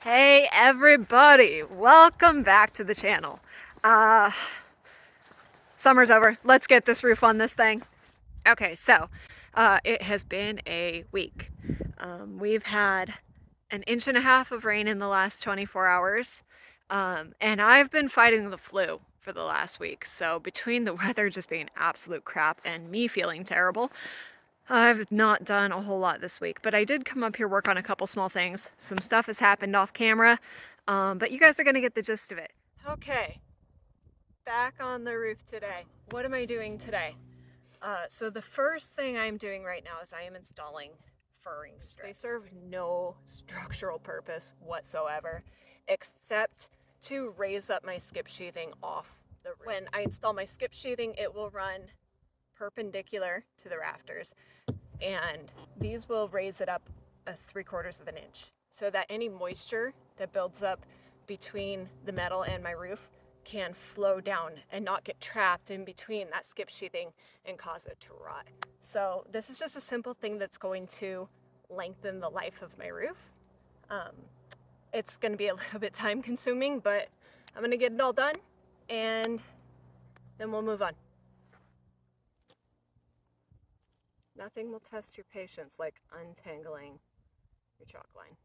Hey everybody, welcome back to the channel. Uh, Summer's over. Let's get this roof on this thing. Okay, so it has been a week. We've had an inch and a half of rain in the last 24 hours. And I've been fighting the flu for the last week. So between the weather just being absolute crap and me feeling terrible, I've not done a whole lot this week, but I did come up here work on a couple small things. Some stuff has happened off camera, but you guys are gonna get the gist of it. Okay, back on the roof today. What am I doing today? So the first thing I'm doing right now is I am installing furring strips. They serve no structural purpose whatsoever, except to raise up my skip sheathing off the roof. When I install my skip sheathing, it will run perpendicular to the rafters, and these will raise it up a 3/4 of an inch so that any moisture that builds up between the metal and my roof can flow down and not get trapped in between that skip sheathing and cause it to rot. So this is just a simple thing that's going to lengthen the life of my roof. It's going to be a little bit time consuming, but I'm going to get it all done and then we'll move on. Nothing will test your patience like untangling your chalk line.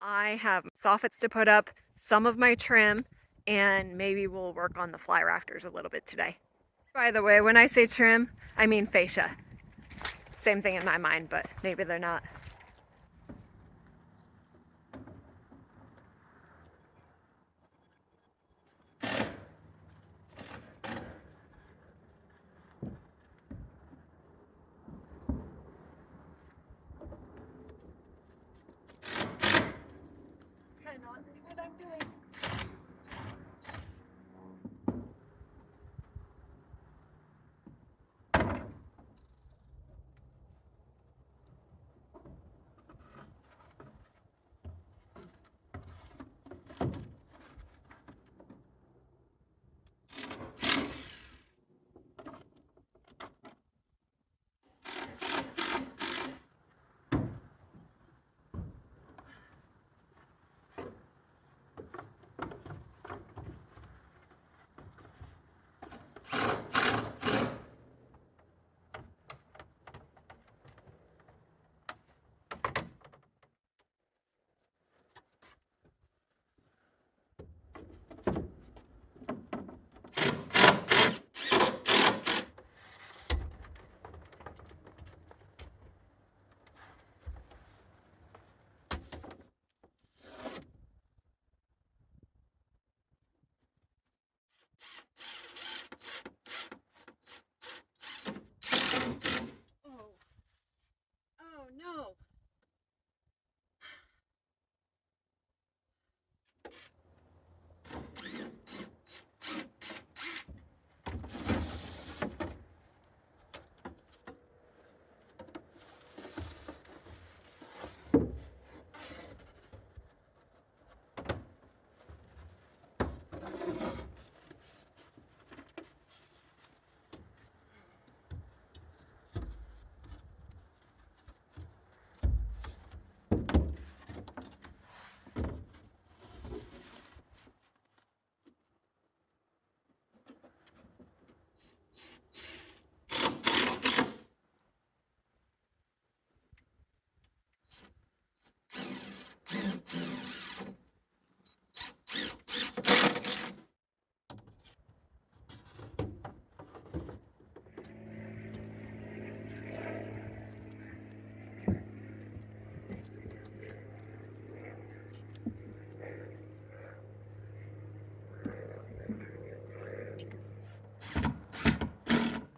I have soffits to put up, some of my trim, and maybe we'll work on the fly rafters a little bit today. By the way, when I say trim, I mean fascia. Same thing in my mind, but maybe they're not. Try not to see what I'm doing. Oh no.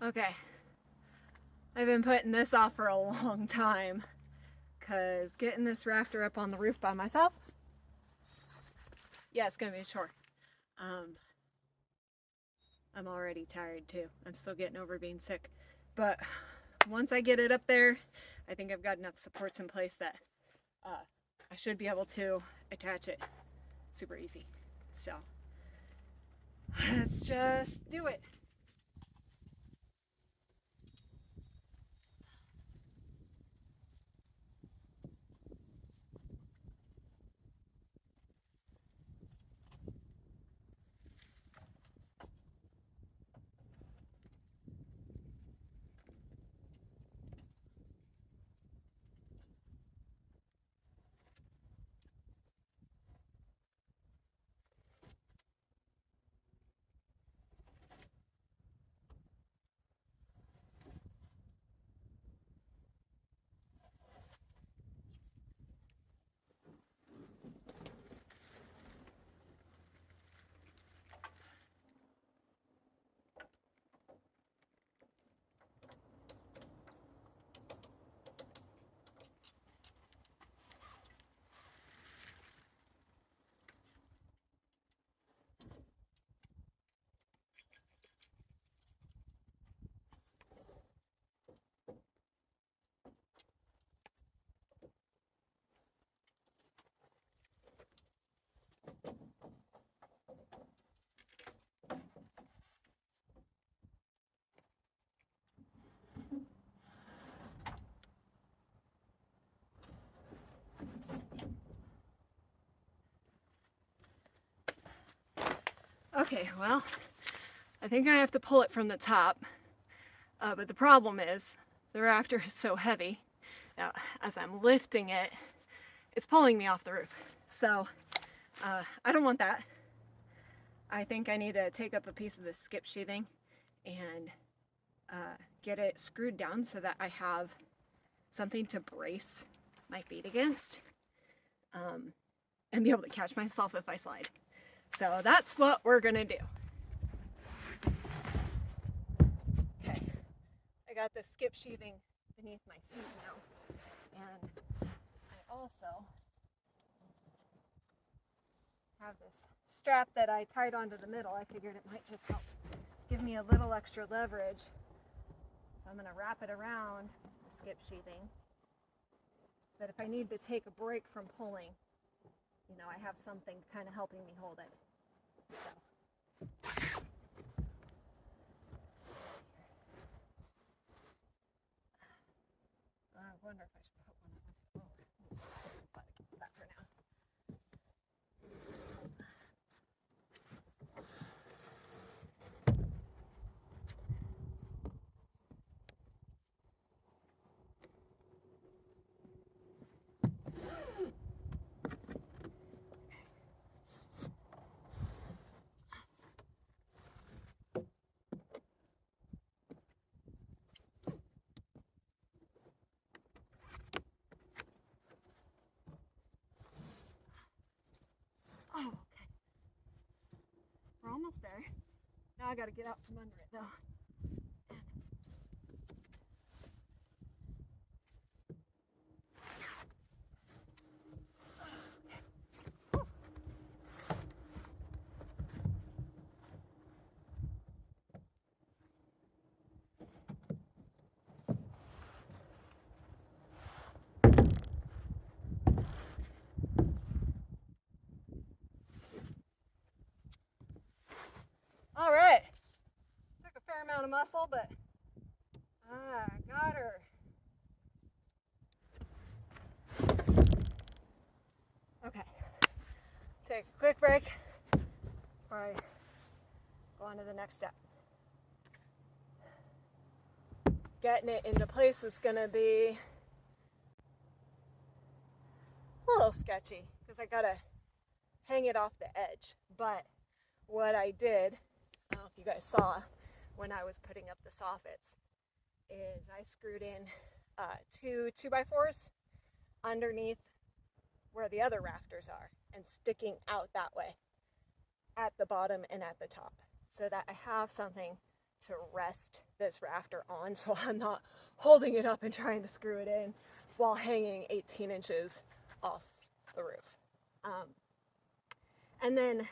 Okay. I've been putting this off for a long time because getting this rafter up on the roof by myself, yeah, it's gonna be a chore. I'm already tired too. I'm still getting over being sick. But once I get it up there, I think I've got enough supports in place that I should be able to attach it super easy. So let's just do it. Okay, well, I think I have to pull it from the top, but the problem is the rafter is so heavy that as I'm lifting it, it's pulling me off the roof. So I don't want that. I think I need to take up a piece of the skip sheathing and get it screwed down so that I have something to brace my feet against and be able to catch myself if I slide. So that's what we're gonna do. Okay, I got the skip sheathing beneath my feet now, and I also have this strap that I tied onto the middle. I figured it might just help give me a little extra leverage. So I'm gonna wrap it around the skip sheathing so that if I need to take a break from pulling, you know, I have something kind of helping me hold it. So. I wonder if I should put one on my butt against that for now. Oh, okay. We're almost there. Now I gotta get out from under it though. All right. Took a fair amount of muscle, but I got her. Okay. Take a quick break before I go on to the next step. Getting it into place is gonna be a little sketchy because I gotta hang it off the edge. But what I did, I don't know if you guys saw when I was putting up the soffits, is I screwed in two 2x4s underneath where the other rafters are and sticking out that way at the bottom and at the top so that I have something to rest this rafter on so I'm not holding it up and trying to screw it in while hanging 18 inches off the roof. And then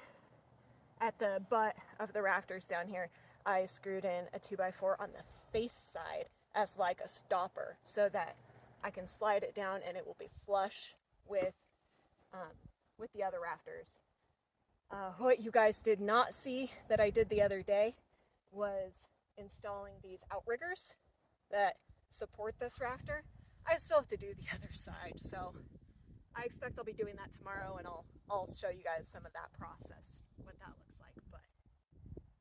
at the butt of the rafters down here, I screwed in a 2x4 on the face side as like a stopper so that I can slide it down and it will be flush with the other rafters. What you guys did not see that I did the other day was installing these outriggers that support this rafter. I still have to do the other side, so I expect I'll be doing that tomorrow, and I'll show you guys some of that process, what that looks like. But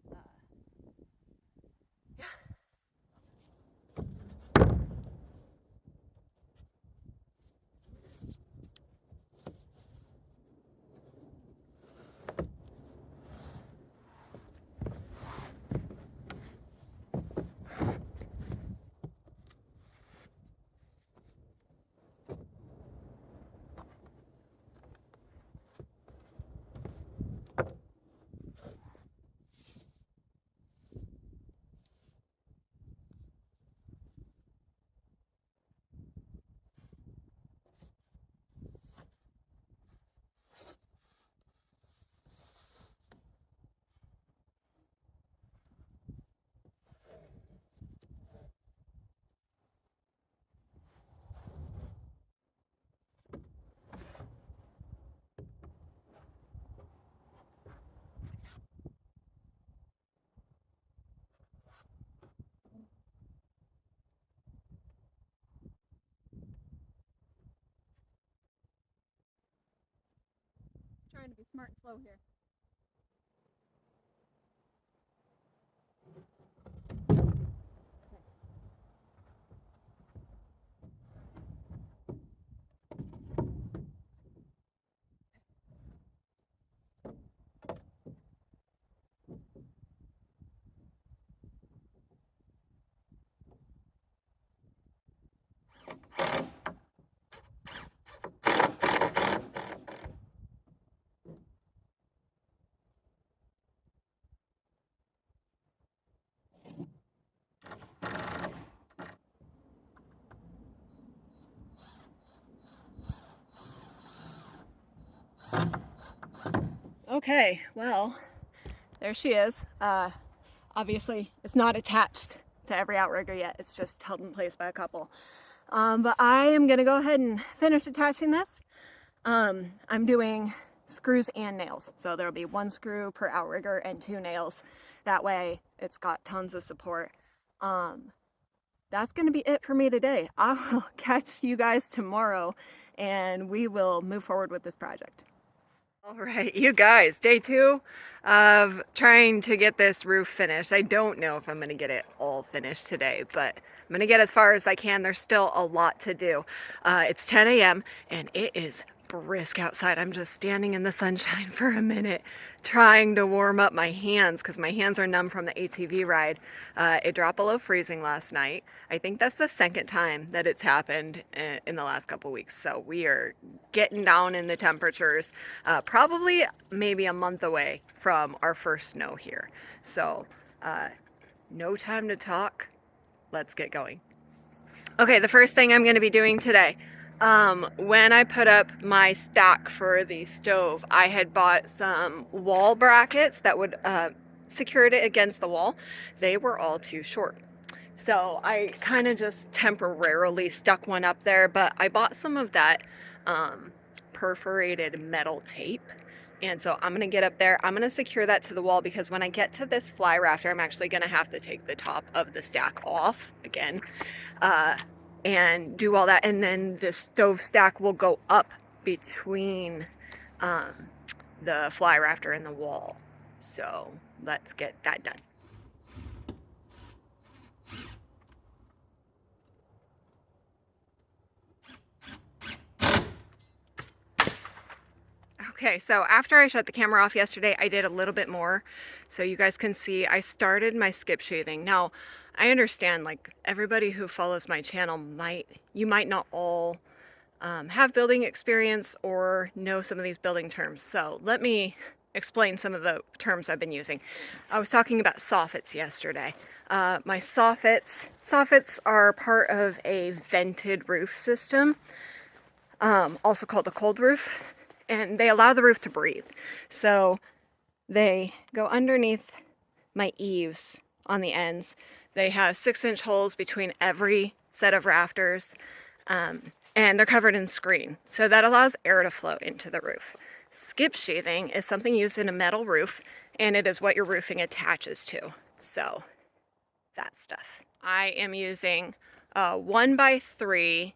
yeah. Trying to be smart and slow here. Okay, well, there she is. Obviously, it's not attached to every outrigger yet. It's just held in place by a couple. But I am gonna go ahead and finish attaching this. I'm doing screws and nails. So there'll be 1 screw per outrigger and 2 nails. That way it's got tons of support. That's gonna be it for me today. I will catch you guys tomorrow and we will move forward with this project. All right, you guys, day 2 of trying to get this roof finished. I don't know if I'm going to get it all finished today, but I'm going to get as far as I can. There's still a lot to do. It's 10 a.m. and it is brisk outside. I'm just standing in the sunshine for a minute trying to warm up my hands because my hands are numb from the ATV ride. It dropped below freezing last night. I think that's the second time that it's happened in the last couple weeks. So we are getting down in the temperatures, probably maybe a month away from our first snow here. So no time to talk. Let's get going. Okay, the first thing I'm going to be doing today, when I put up my stack for the stove, I had bought some wall brackets that would secure it against the wall. They were all too short. So I kind of just temporarily stuck one up there, but I bought some of that perforated metal tape. And so I'm going to get up there. I'm going to secure that to the wall because when I get to this fly rafter, I'm actually going to have to take the top of the stack off again and do all that. And then the stove stack will go up between the fly rafter and the wall. So let's get that done. Okay, so after I shut the camera off yesterday, I did a little bit more. So you guys can see I started my skip sheathing. Now, I understand like everybody who follows my channel you might not all have building experience or know some of these building terms. So let me explain some of the terms I've been using. I was talking about soffits yesterday. My soffits are part of a vented roof system, also called a cold roof. And they allow the roof to breathe. So they go underneath my eaves on the ends. They have 6-inch holes between every set of rafters, and they're covered in screen. So that allows air to flow into the roof. Skip sheathing is something used in a metal roof, and it is what your roofing attaches to. So that stuff. I am using 1x3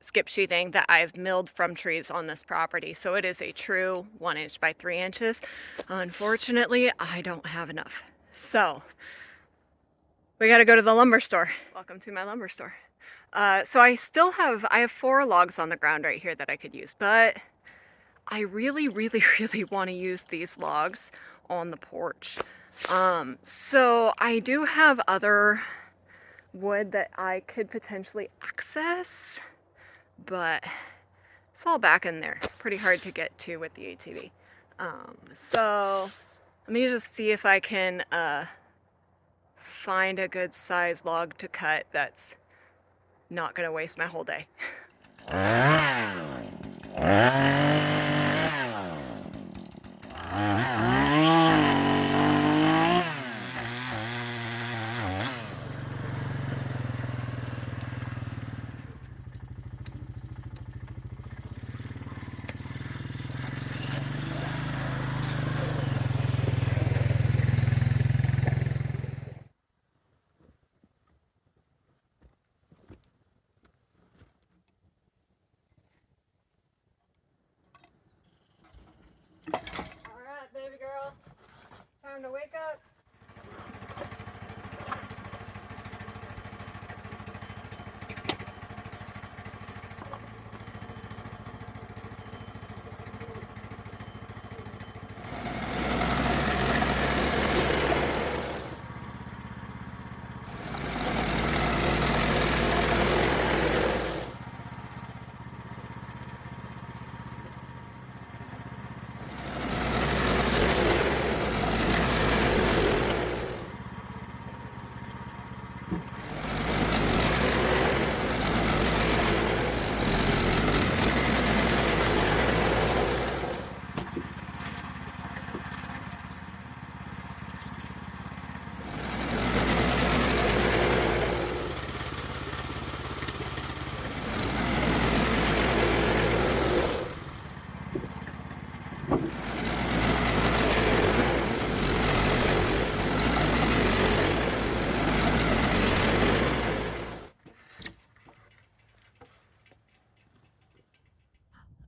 skip sheathing that I've milled from trees on this property. So it is a true 1 inch by 3 inches. Unfortunately, I don't have enough. So we got to go to the lumber store. Welcome to my lumber store. So I have 4 logs on the ground right here that I could use, but I really want to use these logs on the porch. So I do have other wood that I could potentially access, but it's all back in there. Pretty hard to get to with the ATV. So let me just see if I can find a good size log to cut that's not gonna waste my whole day. Alright, baby girl, time to wake up.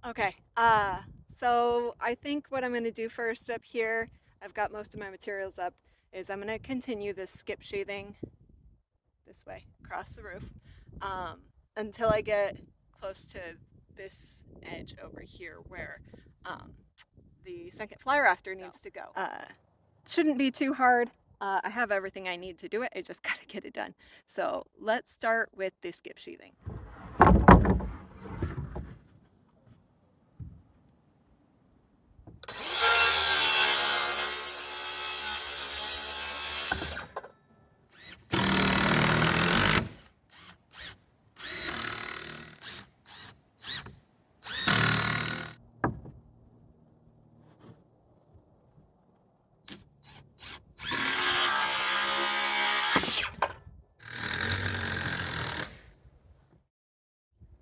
Okay, so I think what I'm going to do first up here, I've got most of my materials up, is I'm going to continue this skip sheathing this way across the roof until I get close to this edge over here where the second fly rafter needs to go. Shouldn't be too hard. I have everything I need to do it. I just got to get it done. So let's start with the skip sheathing.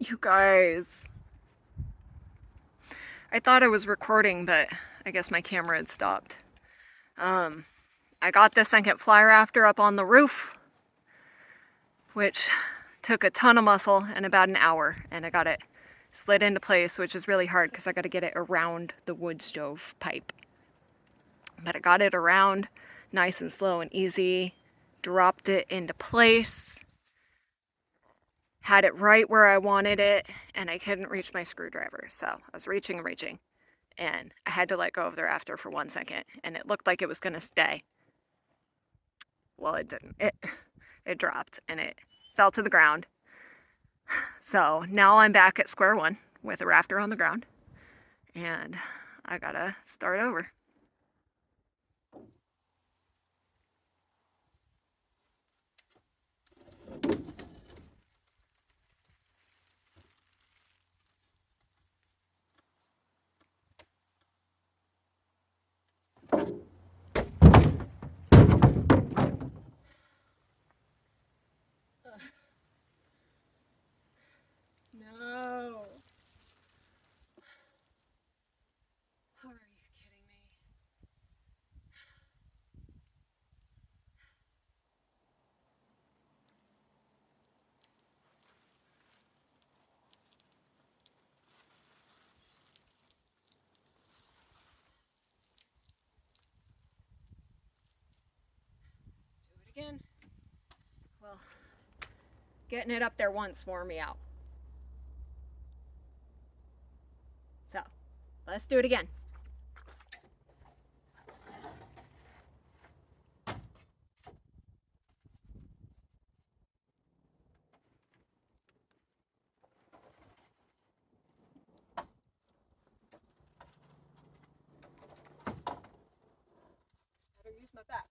You guys, I thought I was recording, but I guess my camera had stopped. I got this second fly rafter up on the roof, which took a ton of muscle and about an hour, and I got it slid into place, which is really hard because I got to get it around the wood stove pipe. But I got it around nice and slow and easy, dropped it into place, had it right where I wanted it, and I couldn't reach my screwdriver. So I was reaching, and I had to let go of the rafter for 1 second, and it looked like it was gonna stay. Well, it didn't. It dropped and it fell to the ground. So now I'm back at square one with a rafter on the ground, and I gotta start over. in. Well, getting it up there once wore me out. So, let's do it again. Better use my back.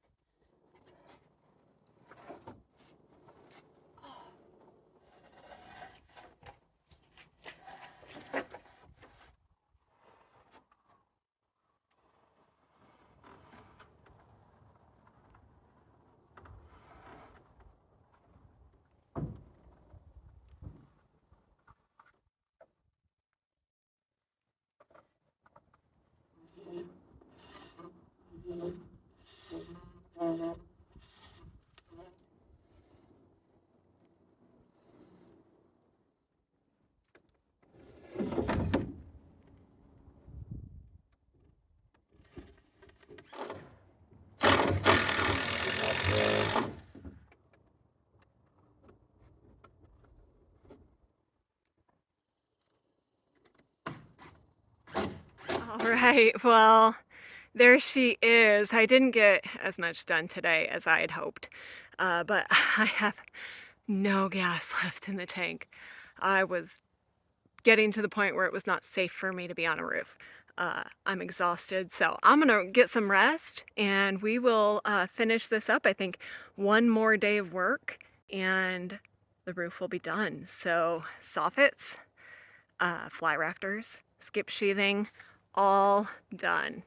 All right, well, there she is. I didn't get as much done today as I had hoped, but I have no gas left in the tank. I was getting to the point where it was not safe for me to be on a roof. I'm exhausted, so I'm gonna get some rest and we will finish this up. I think one more day of work and the roof will be done. So soffits, fly rafters, skip sheathing, all done.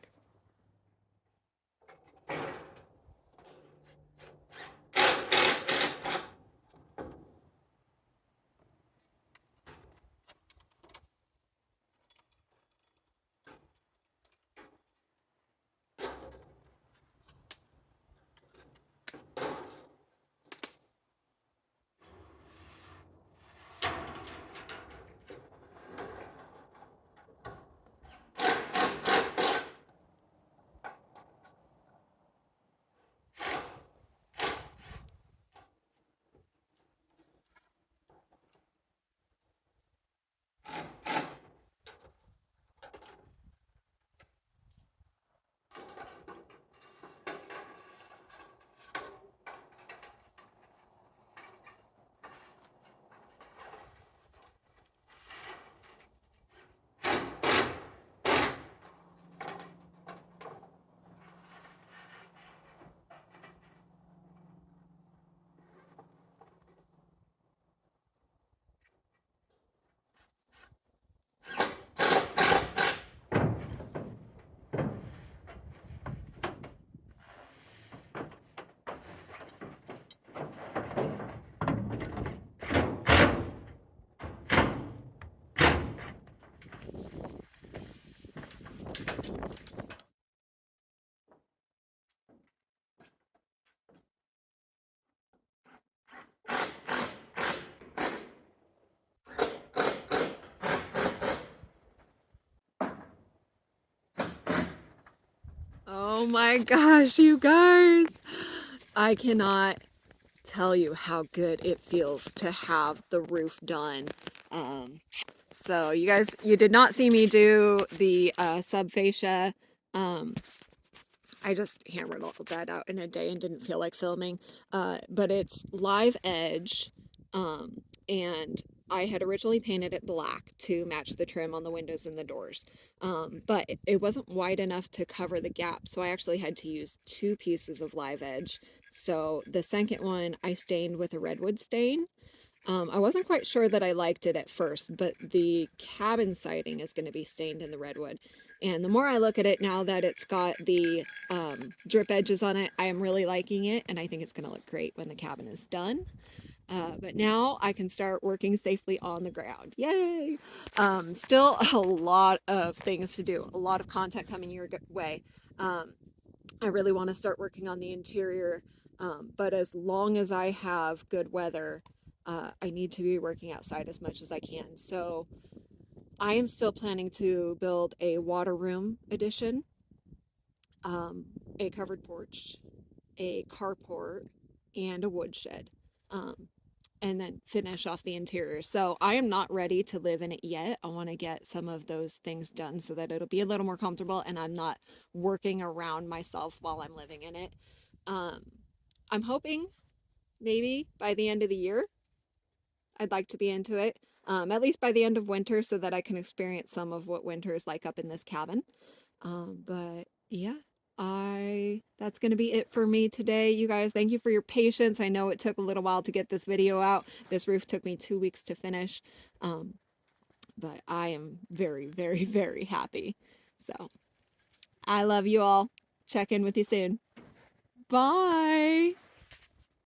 Oh my gosh, you guys! I cannot tell you how good it feels to have the roof done. So you guys, you did not see me do the subfascia. I just hammered all that out in a day and didn't feel like filming. But it's live edge, and I had originally painted it black to match the trim on the windows and the doors. But it wasn't wide enough to cover the gap, so I actually had to use two pieces of live edge. So the second one I stained with a redwood stain. I wasn't quite sure that I liked it at first, but the cabin siding is going to be stained in the redwood. And the more I look at it now that it's got the drip edges on it, I am really liking it, and I think it's going to look great when the cabin is done. But now I can start working safely on the ground. Yay! Still a lot of things to do, a lot of content coming your way. I really want to start working on the interior, but as long as I have good weather, I need to be working outside as much as I can. So I am still planning to build a water room addition, a covered porch, a carport, and a woodshed. And then finish off the interior. So I am not ready to live in it yet. I want to get some of those things done so that it'll be a little more comfortable and I'm not working around myself while I'm living in it. Um, I'm hoping maybe by the end of the year, I'd like to be into it. At least by the end of winter so that I can experience some of what winter is like up in this cabin. But yeah, that's going to be it for me today. You guys, thank you for your patience. I know it took a little while to get this video out. This roof took me 2 weeks to finish. But I am very, very, very happy. So I love you all. Check in with you soon. Bye.